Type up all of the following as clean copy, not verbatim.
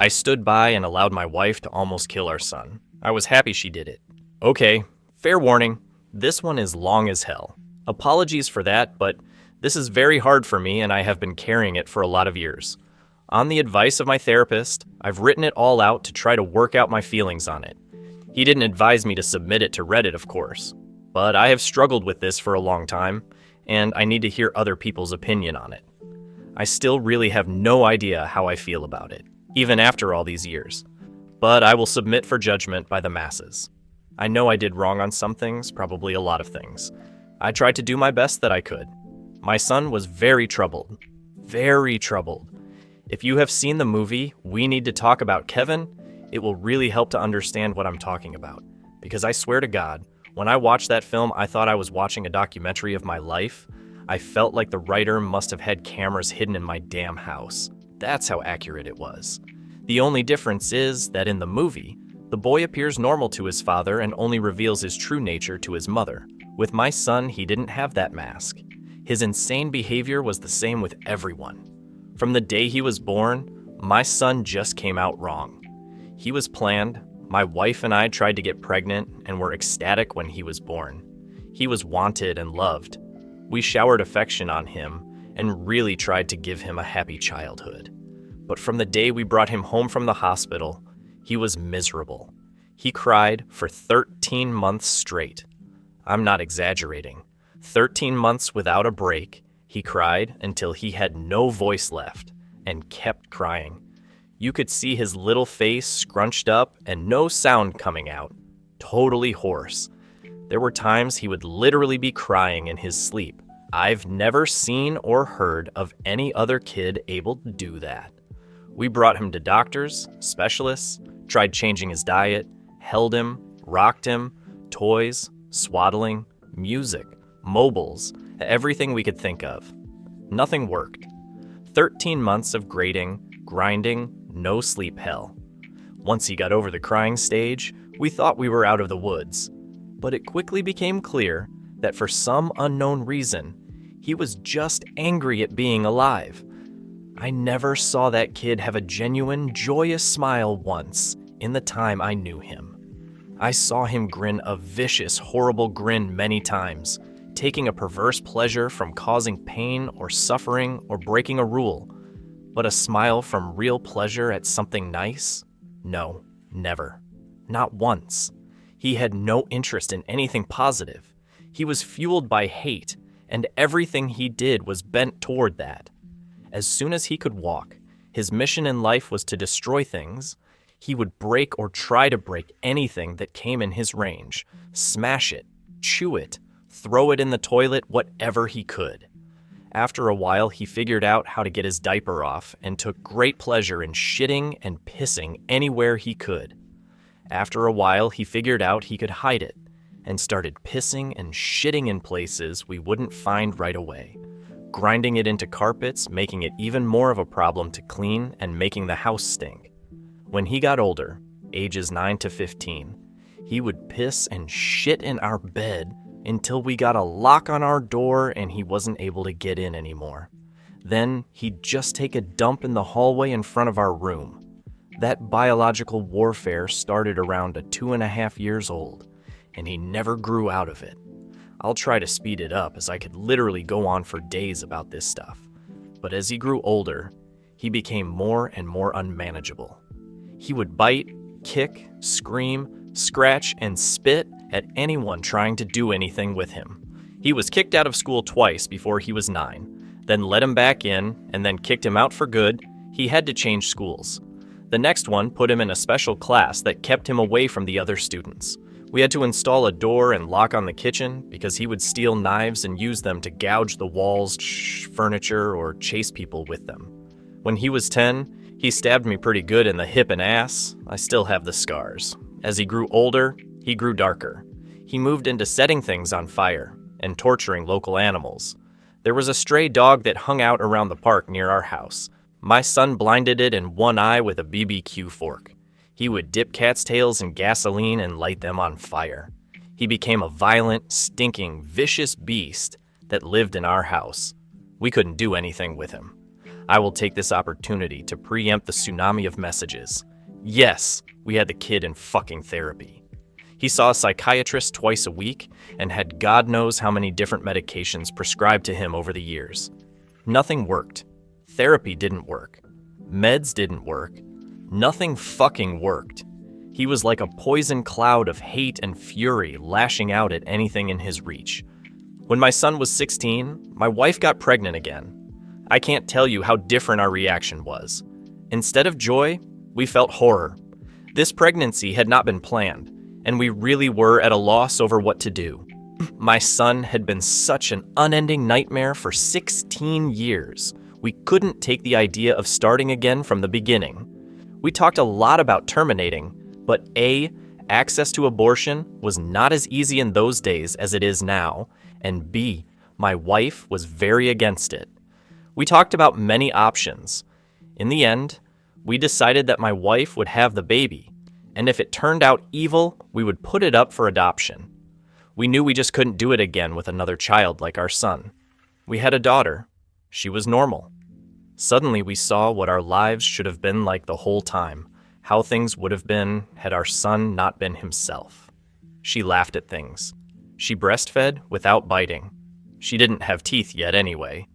I stood by and allowed my wife to almost kill our son. I was happy she did it. Okay, fair warning, this one is long as hell. Apologies for that, but this is very hard for me and I have been carrying it for a lot of years. On the advice of my therapist, I've written it all out to try to work out my feelings on it. He didn't advise me to submit it to Reddit, of course, but I have struggled with this for a long time, and I need to hear other people's opinion on it. I still really have no idea how I feel about it, even after all these years, but I will submit for judgment by the masses. I know I did wrong on some things, probably a lot of things. I tried to do my best that I could. My son was very troubled. Very troubled. If you have seen the movie We Need to Talk About Kevin, it will really help to understand what I'm talking about. Because I swear to God, when I watched that film, I thought I was watching a documentary of my life. I felt like the writer must have had cameras hidden in my damn house. That's how accurate it was. The only difference is that in the movie, the boy appears normal to his father and only reveals his true nature to his mother. With my son, he didn't have that mask. His insane behavior was the same with everyone. From the day he was born, my son just came out wrong. He was planned. My wife and I tried to get pregnant and were ecstatic when he was born. He was wanted and loved. We showered affection on him and really tried to give him a happy childhood. But from the day we brought him home from the hospital, he was miserable. He cried for 13 months straight. I'm not exaggerating. 13 months without a break, he cried until he had no voice left and kept crying. You could see his little face scrunched up and no sound coming out. Totally hoarse. There were times he would literally be crying in his sleep. I've never seen or heard of any other kid able to do that. We brought him to doctors, specialists, tried changing his diet, held him, rocked him, toys, swaddling, music, mobiles, everything we could think of. Nothing worked. 13 months of grating, grinding, no sleep hell. Once he got over the crying stage, we thought we were out of the woods. But it quickly became clear that for some unknown reason, he was just angry at being alive. I never saw that kid have a genuine, joyous smile once in the time I knew him. I saw him grin a vicious, horrible grin many times, taking a perverse pleasure from causing pain or suffering or breaking a rule. But a smile from real pleasure at something nice? No, never. Not once. He had no interest in anything positive. He was fueled by hate, and everything he did was bent toward that. As soon as he could walk, his mission in life was to destroy things. He would break or try to break anything that came in his range, smash it, chew it, throw it in the toilet, whatever he could. After a while, he figured out how to get his diaper off and took great pleasure in shitting and pissing anywhere he could. After a while, he figured out he could hide it and started pissing and shitting in places we wouldn't find right away, grinding it into carpets, making it even more of a problem to clean and making the house stink. When he got older, ages 9 to 15, he would piss and shit in our bed until we got a lock on our door and he wasn't able to get in anymore. Then he'd just take a dump in the hallway in front of our room. That biological warfare started around 2.5 years old, and he never grew out of it. I'll try to speed it up as I could literally go on for days about this stuff. But as he grew older, he became more and more unmanageable. He would bite, kick, scream, scratch, and spit at anyone trying to do anything with him. He was kicked out of school twice before he was 9, then let him back in, and then kicked him out for good. He had to change schools. The next one put him in a special class that kept him away from the other students. We had to install a door and lock on the kitchen because he would steal knives and use them to gouge the walls, furniture, or chase people with them. When he was 10, he stabbed me pretty good in the hip and ass. I still have the scars. As he grew older, he grew darker. He moved into setting things on fire and torturing local animals. There was a stray dog that hung out around the park near our house. My son blinded it in one eye with a BBQ fork. He would dip cats' tails in gasoline and light them on fire. He became a violent, stinking, vicious beast that lived in our house. We couldn't do anything with him. I will take this opportunity to preempt the tsunami of messages. Yes, we had the kid in fucking therapy. He saw a psychiatrist twice a week and had God knows how many different medications prescribed to him over the years. Nothing worked. Therapy didn't work. Meds didn't work. Nothing fucking worked. He was like a poison cloud of hate and fury lashing out at anything in his reach. When my son was 16, my wife got pregnant again. I can't tell you how different our reaction was. Instead of joy, we felt horror. This pregnancy had not been planned, and we really were at a loss over what to do. My son had been such an unending nightmare for 16 years. We couldn't take the idea of starting again from the beginning. We talked a lot about terminating, but A, access to abortion was not as easy in those days as it is now, and B, my wife was very against it. We talked about many options. In the end, we decided that my wife would have the baby, and if it turned out evil, we would put it up for adoption. We knew we just couldn't do it again with another child like our son. We had a daughter. She was normal. Suddenly we saw what our lives should have been like the whole time, how things would have been had our son not been himself. She laughed at things. She breastfed without biting. She didn't have teeth yet anyway,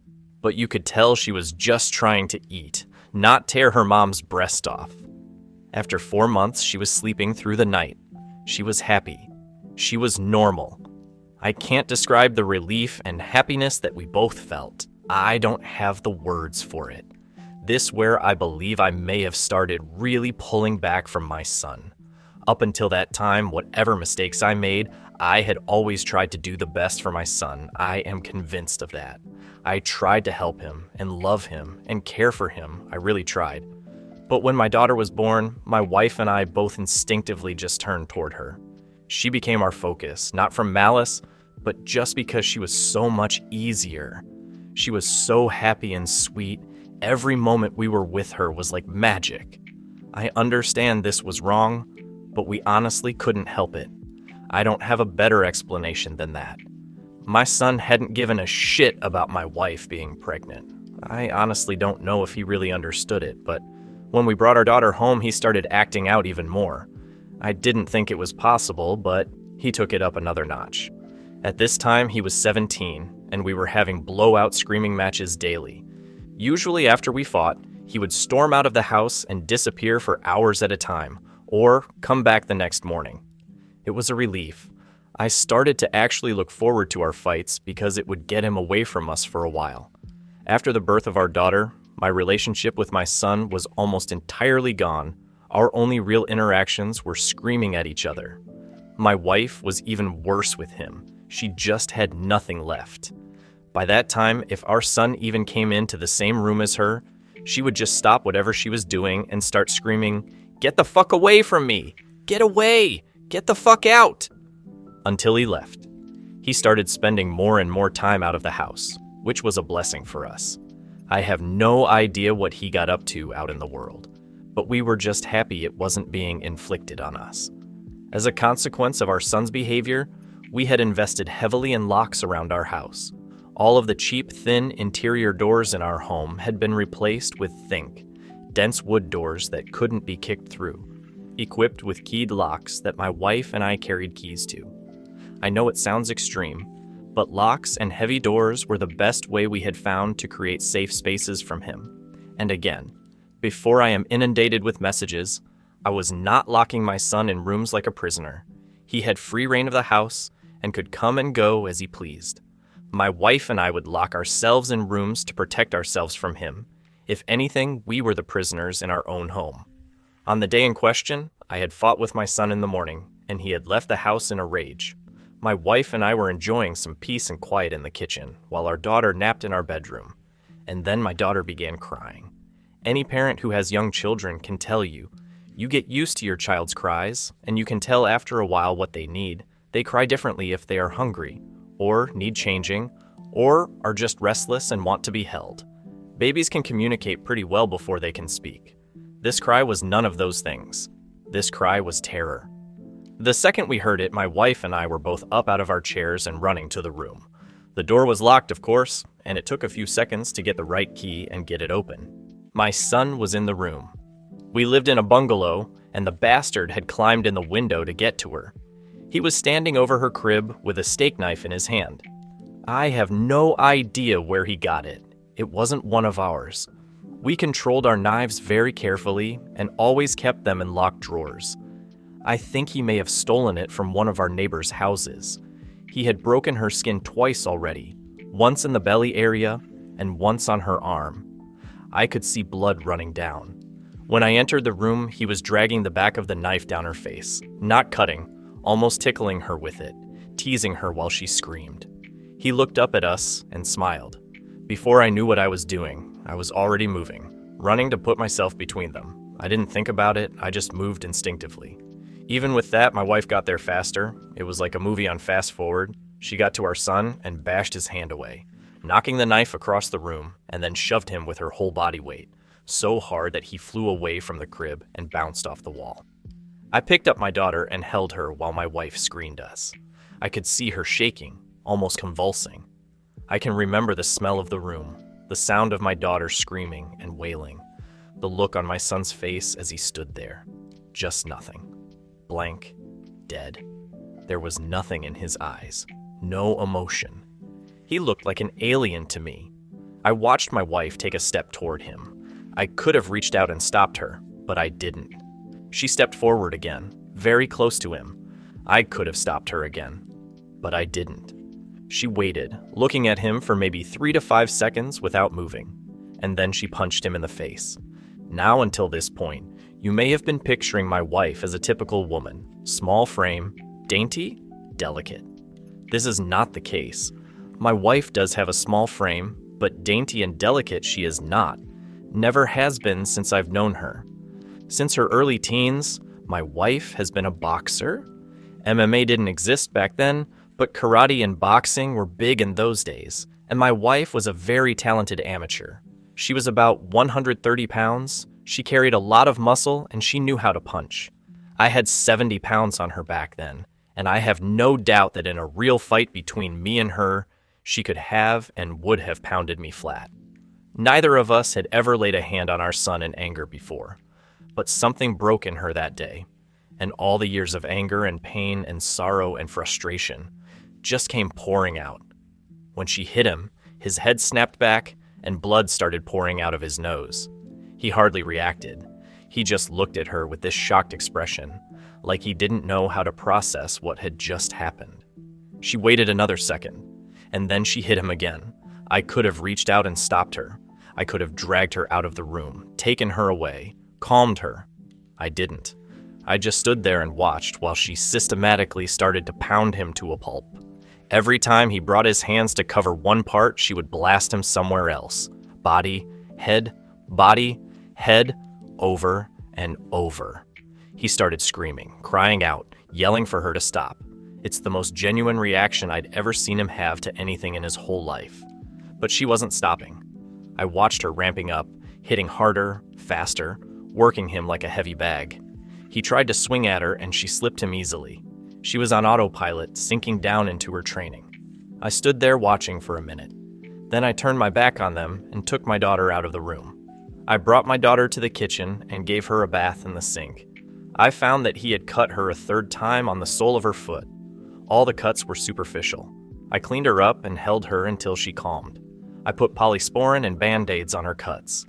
but you could tell she was just trying to eat, not tear her mom's breast off. After 4 months, she was sleeping through the night. She was happy. She was normal. I can't describe the relief and happiness that we both felt. I don't have the words for it. This where I believe I may have started really pulling back from my son. Up until that time, whatever mistakes I made, I had always tried to do the best for my son. I am convinced of that. I tried to help him and love him and care for him. I really tried. But when my daughter was born, my wife and I both instinctively just turned toward her. She became our focus, not from malice, but just because she was so much easier. She was so happy and sweet. Every moment we were with her was like magic. I understand this was wrong, but we honestly couldn't help it. I don't have a better explanation than that. My son hadn't given a shit about my wife being pregnant. I honestly don't know if he really understood it, but when we brought our daughter home, he started acting out even more. I didn't think it was possible, but he took it up another notch. At this time, he was 17, and we were having blowout screaming matches daily. Usually after we fought, he would storm out of the house and disappear for hours at a time, or come back the next morning. It was a relief. I started to actually look forward to our fights because it would get him away from us for a while. After the birth of our daughter, my relationship with my son was almost entirely gone. Our only real interactions were screaming at each other. My wife was even worse with him. She just had nothing left. By that time, if our son even came into the same room as her, she would just stop whatever she was doing and start screaming, "Get the fuck away from me! Get away! Get the fuck out!" Until he left. He started spending more and more time out of the house, which was a blessing for us. I have no idea what he got up to out in the world, but we were just happy it wasn't being inflicted on us. As a consequence of our son's behavior, we had invested heavily in locks around our house. All of the cheap, thin interior doors in our home had been replaced with think, dense wood doors that couldn't be kicked through, equipped with keyed locks that my wife and I carried keys to. I know it sounds extreme, but locks and heavy doors were the best way we had found to create safe spaces from him. And again, before I am inundated with messages, I was not locking my son in rooms like a prisoner. He had free reign of the house and could come and go as he pleased. My wife and I would lock ourselves in rooms to protect ourselves from him. If anything, we were the prisoners in our own home. On the day in question, I had fought with my son in the morning, and he had left the house in a rage. My wife and I were enjoying some peace and quiet in the kitchen, while our daughter napped in our bedroom. And then my daughter began crying. Any parent who has young children can tell you, you get used to your child's cries, and you can tell after a while what they need. They cry differently if they are hungry, or need changing, or are just restless and want to be held. Babies can communicate pretty well before they can speak. This cry was none of those things. This cry was terror. The second we heard it, my wife and I were both up out of our chairs and running to the room. The door was locked, of course, and it took a few seconds to get the right key and get it open. My son was in the room. We lived in a bungalow, and the bastard had climbed in the window to get to her. He was standing over her crib with a steak knife in his hand. I have no idea where he got it. It wasn't one of ours. We controlled our knives very carefully and always kept them in locked drawers. I think he may have stolen it from one of our neighbors' houses. He had broken her skin twice already, once in the belly area and once on her arm. I could see blood running down. When I entered the room, he was dragging the back of the knife down her face, not cutting, almost tickling her with it, teasing her while she screamed. He looked up at us and smiled. Before I knew what I was doing, I was already moving, running to put myself between them. I didn't think about it, I just moved instinctively. Even with that, my wife got there faster. It was like a movie on fast forward. She got to our son and bashed his hand away, knocking the knife across the room, and then shoved him with her whole body weight, so hard that he flew away from the crib and bounced off the wall. I picked up my daughter and held her while my wife screened us. I could see her shaking, almost convulsing. I can remember the smell of the room, the sound of my daughter screaming and wailing, the look on my son's face as he stood there. Just nothing. Blank. Dead. There was nothing in his eyes. No emotion. He looked like an alien to me. I watched my wife take a step toward him. I could have reached out and stopped her, but I didn't. She stepped forward again, very close to him. I could have stopped her again, but I didn't. She waited, looking at him for maybe 3 to 5 seconds without moving, and then she punched him in the face. Now until this point, you may have been picturing my wife as a typical woman, small frame, dainty, delicate. This is not the case. My wife does have a small frame, but dainty and delicate she is not. Never has been since I've known her. Since her early teens, my wife has been a boxer. MMA didn't exist back then, but karate and boxing were big in those days, and my wife was a very talented amateur. She was about 130 pounds, she carried a lot of muscle, and she knew how to punch. I had 70 pounds on her back then, and I have no doubt that in a real fight between me and her, she could have and would have pounded me flat. Neither of us had ever laid a hand on our son in anger before, but something broke in her that day, and all the years of anger and pain and sorrow and frustration just came pouring out. When she hit him, his head snapped back and blood started pouring out of his nose. He hardly reacted. He just looked at her with this shocked expression, like he didn't know how to process what had just happened. She waited another second, and then she hit him again. I could have reached out and stopped her. I could have dragged her out of the room, taken her away, calmed her. I didn't. I just stood there and watched while she systematically started to pound him to a pulp. Every time he brought his hands to cover one part, she would blast him somewhere else. Body, head, over and over. He started screaming, crying out, yelling for her to stop. It's the most genuine reaction I'd ever seen him have to anything in his whole life. But she wasn't stopping. I watched her ramping up, hitting harder, faster, working him like a heavy bag. He tried to swing at her and she slipped him easily. She was on autopilot, sinking down into her training. I stood there watching for a minute. Then I turned my back on them and took my daughter out of the room. I brought my daughter to the kitchen and gave her a bath in the sink. I found that he had cut her a third time on the sole of her foot. All the cuts were superficial. I cleaned her up and held her until she calmed. I put polysporin and Band-Aids on her cuts.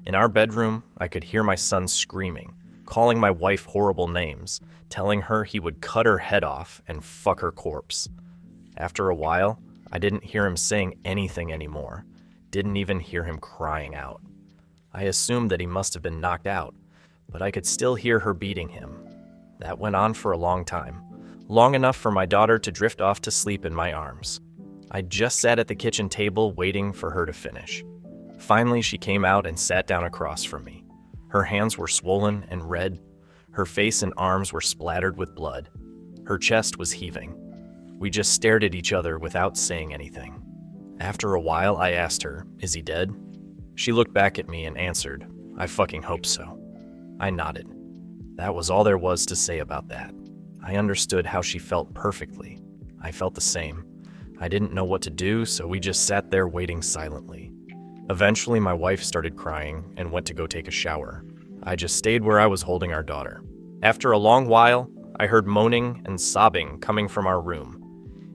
In our bedroom, I could hear my son screaming, calling my wife horrible names, telling her he would cut her head off and fuck her corpse. After a while, I didn't hear him saying anything anymore. Didn't even hear him crying out. I assumed that he must have been knocked out, but I could still hear her beating him. That went on for a long time, long enough for my daughter to drift off to sleep in my arms. I just sat at the kitchen table waiting for her to finish. Finally, she came out and sat down across from me. Her hands were swollen and red. Her face and arms were splattered with blood. Her chest was heaving. We just stared at each other without saying anything. After a while, I asked her, "Is he dead?" She looked back at me and answered, "I fucking hope so." I nodded. That was all there was to say about that. I understood how she felt perfectly. I felt the same. I didn't know what to do, so we just sat there waiting silently. Eventually, my wife started crying and went to go take a shower. I just stayed where I was holding our daughter. After a long while, I heard moaning and sobbing coming from our room.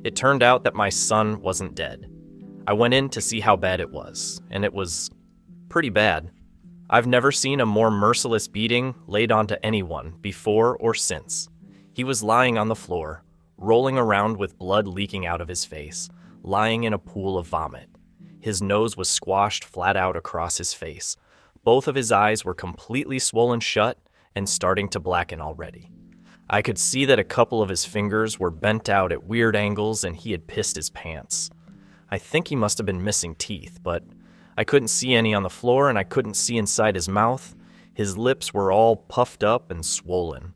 It turned out that my son wasn't dead. I went in to see how bad it was, and it was pretty bad. I've never seen a more merciless beating laid onto anyone before or since. He was lying on the floor, rolling around with blood leaking out of his face, lying in a pool of vomit. His nose was squashed flat out across his face. Both of his eyes were completely swollen shut and starting to blacken already. I could see that a couple of his fingers were bent out at weird angles and he had pissed his pants. I think he must have been missing teeth, but I couldn't see any on the floor and I couldn't see inside his mouth. His lips were all puffed up and swollen.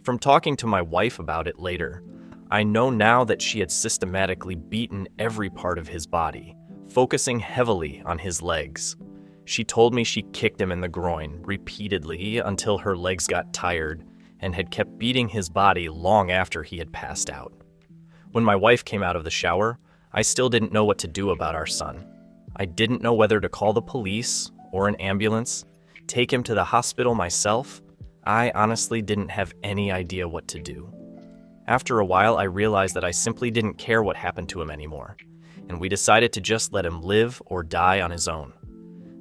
From talking to my wife about it later, I know now that she had systematically beaten every part of his body, focusing heavily on his legs. She told me she kicked him in the groin repeatedly until her legs got tired and had kept beating his body long after he had passed out. When my wife came out of the shower, I still didn't know what to do about our son. I didn't know whether to call the police or an ambulance, take him to the hospital myself. I honestly didn't have any idea what to do. After a while, I realized that I simply didn't care what happened to him anymore, and we decided to just let him live or die on his own.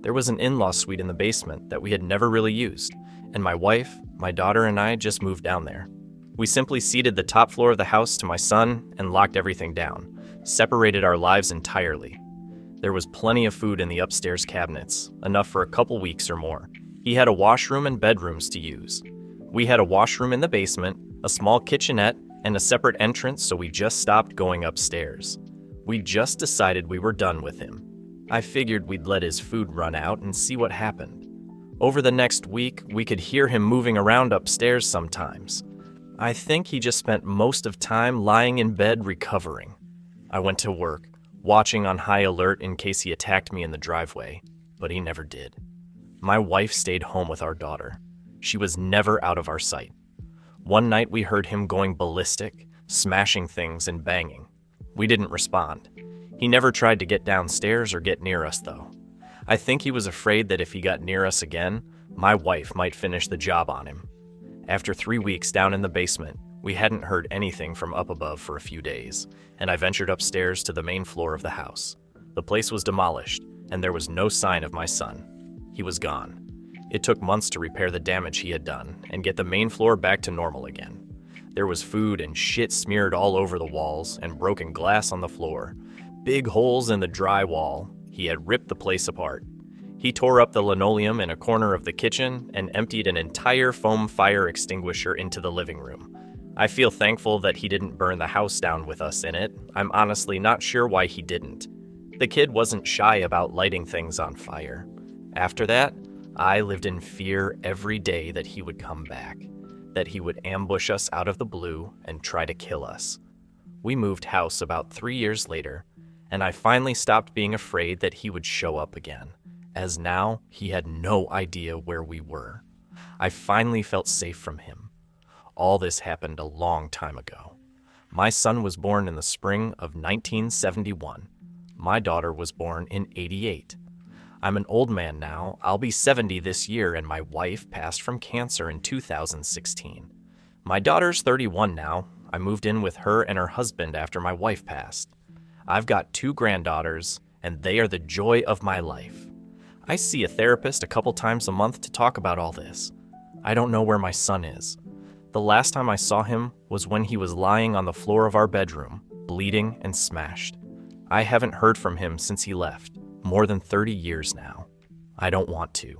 There was an in-law suite in the basement that we had never really used, and my wife, my daughter, and I just moved down there. We simply ceded the top floor of the house to my son and locked everything down, separated our lives entirely. There was plenty of food in the upstairs cabinets, enough for a couple weeks or more. He had a washroom and bedrooms to use. We had a washroom in the basement, a small kitchenette, and a separate entrance, so we just stopped going upstairs. We just decided we were done with him. I figured we'd let his food run out and see what happened. Over the next week, we could hear him moving around upstairs sometimes. I think he just spent most of time lying in bed recovering. I went to work, watching on high alert in case he attacked me in the driveway, but he never did. My wife stayed home with our daughter. She was never out of our sight. One night we heard him going ballistic, smashing things and banging. We didn't respond. He never tried to get downstairs or get near us, though. I think he was afraid that if he got near us again, my wife might finish the job on him. After 3 weeks down in the basement, we hadn't heard anything from up above for a few days, and I ventured upstairs to the main floor of the house. The place was demolished, and there was no sign of my son. He was gone. It took months to repair the damage he had done and get the main floor back to normal again. There was food and shit smeared all over the walls and broken glass on the floor. Big holes in the drywall. He had ripped the place apart. He tore up the linoleum in a corner of the kitchen and emptied an entire foam fire extinguisher into the living room. I feel thankful that he didn't burn the house down with us in it. I'm honestly not sure why he didn't. The kid wasn't shy about lighting things on fire. After that, I lived in fear every day that he would come back, that he would ambush us out of the blue and try to kill us. We moved house about 3 years later, and I finally stopped being afraid that he would show up again, as now he had no idea where we were. I finally felt safe from him. All this happened a long time ago. My son was born in the spring of 1971. My daughter was born in '88. I'm an old man now. I'll be 70 this year, and my wife passed from cancer in 2016. My daughter's 31 now. I moved in with her and her husband after my wife passed. I've got 2 granddaughters, and they are the joy of my life. I see a therapist a couple times a month to talk about all this. I don't know where my son is. The last time I saw him was when he was lying on the floor of our bedroom, bleeding and smashed. I haven't heard from him since he left, more than 30 years now. I don't want to.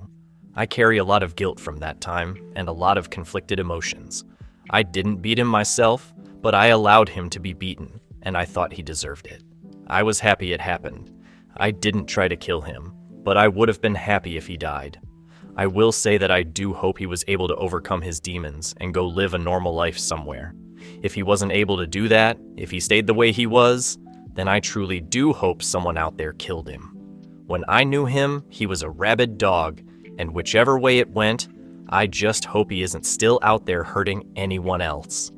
I carry a lot of guilt from that time and a lot of conflicted emotions. I didn't beat him myself, but I allowed him to be beaten, and I thought he deserved it. I was happy it happened. I didn't try to kill him, but I would have been happy if he died. I will say that I do hope he was able to overcome his demons and go live a normal life somewhere. If he wasn't able to do that, if he stayed the way he was, then I truly do hope someone out there killed him. When I knew him, he was a rabid dog, and whichever way it went, I just hope he isn't still out there hurting anyone else.